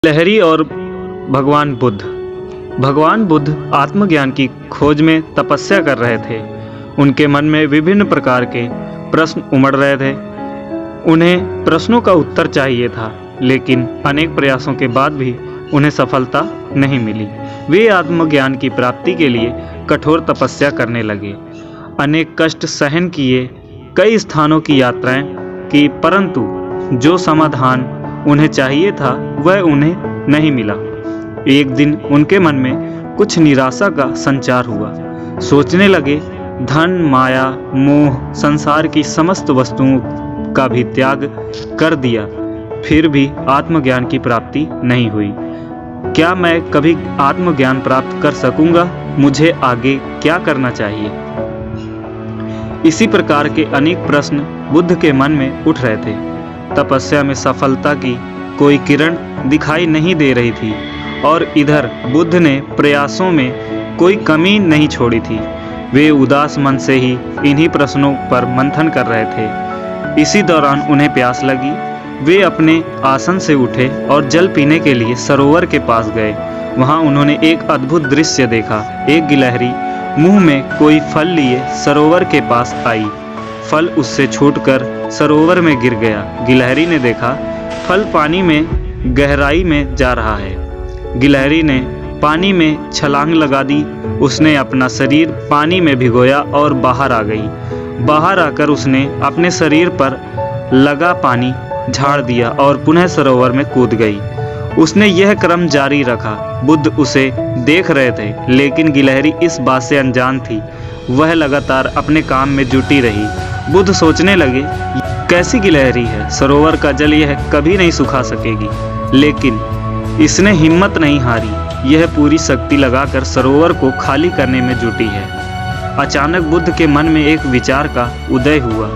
लहरी और भगवान बुद्ध आत्मज्ञान की खोज में तपस्या कर रहे थे। उनके मन में विभिन्न प्रकार के प्रश्न उमड़ रहे थे। उन्हें प्रश्नों का उत्तर चाहिए था, लेकिन अनेक प्रयासों के बाद भी उन्हें सफलता नहीं मिली। वे आत्मज्ञान की प्राप्ति के लिए कठोर तपस्या करने लगे, अनेक कष्ट सहन किए, कई स्थानों की यात्राएं की, परंतु जो समाधान उन्हें चाहिए था वह उन्हें नहीं मिला। एक दिन उनके मन में कुछ निराशा का संचार हुआ। सोचने लगे, धन, माया, मोह, संसार की समस्त वस्तुओं का भी त्याग कर दिया, फिर भी आत्मज्ञान की प्राप्ति नहीं हुई। क्या मैं कभी आत्मज्ञान प्राप्त कर सकूंगा? मुझे आगे क्या करना चाहिए? इसी प्रकार के अनेक प्रश्न बुद्ध के मन में उठ रहे थे। तपस्या में सफलता की कोई किरण दिखाई नहीं दे रही थी और इधर बुद्ध ने प्रयासों में कोई कमी नहीं छोड़ी थी। वे उदास मन से ही इन्हीं प्रश्नों पर मंथन कर रहे थे। इसी दौरान उन्हें प्यास लगी। वे अपने आसन से उठे और जल पीने के लिए सरोवर के पास गए। वहां उन्होंने एक अद्भुत दृश्य देखा। एक गिलहरी मुंह में कोई फल लिए सरोवर के पास आई। फल उससे छूटकर सरोवर में गिर गया। गिलहरी ने देखा, फल पानी में गहराई में जा रहा है। गिलहरी ने पानी में छलांग लगा दी। उसने अपना शरीर पानी में भिगोया और बाहर आ गई। बाहर आकर उसने अपने शरीर पर लगा पानी झाड़ दिया और पुनः सरोवर में कूद गई। उसने यह क्रम जारी रखा। बुद्ध उसे देख रहे थे, लेकिन गिलहरी इस बात से अनजान थी। वह लगातार अपने काम में जुटी रही। बुद्ध सोचने लगे, कैसी गिलहरी है, सरोवर का जल यह कभी नहीं सुखा सकेगी। लेकिन इसने हिम्मत नहीं हारी। यह पूरी शक्ति लगाकर सरोवर को खाली करने में जुटी है। अचानक बुद्ध के मन में एक विचार का उदय हुआ।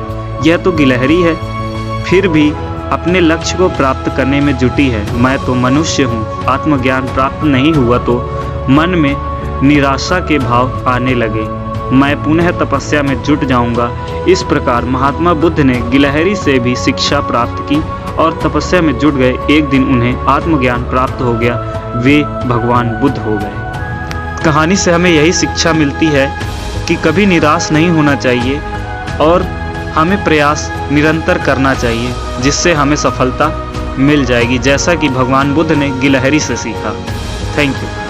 यह तो गिलहरी है, फिर भी अपने लक्ष्य को प्राप्त करने में जुटी है। मैं तो मनुष्य हूँ। आत्मज्ञान प्राप्त नहीं हुआ तो मन में निराशा के भाव आने लगे। मैं पुनः तपस्या में जुट जाऊंगा। इस प्रकार महात्मा बुद्ध ने गिलहरी से भी शिक्षा प्राप्त की और तपस्या में जुट गए। एक दिन उन्हें आत्मज्ञान प्राप्त हो गया। वे भगवान बुद्ध हो गए। कहानी से हमें यही शिक्षा मिलती है कि कभी निराश नहीं होना चाहिए और हमें प्रयास निरंतर करना चाहिए, जिससे हमें सफलता मिल जाएगी, जैसा कि भगवान बुद्ध ने गिलहरी से सीखा। Thank you.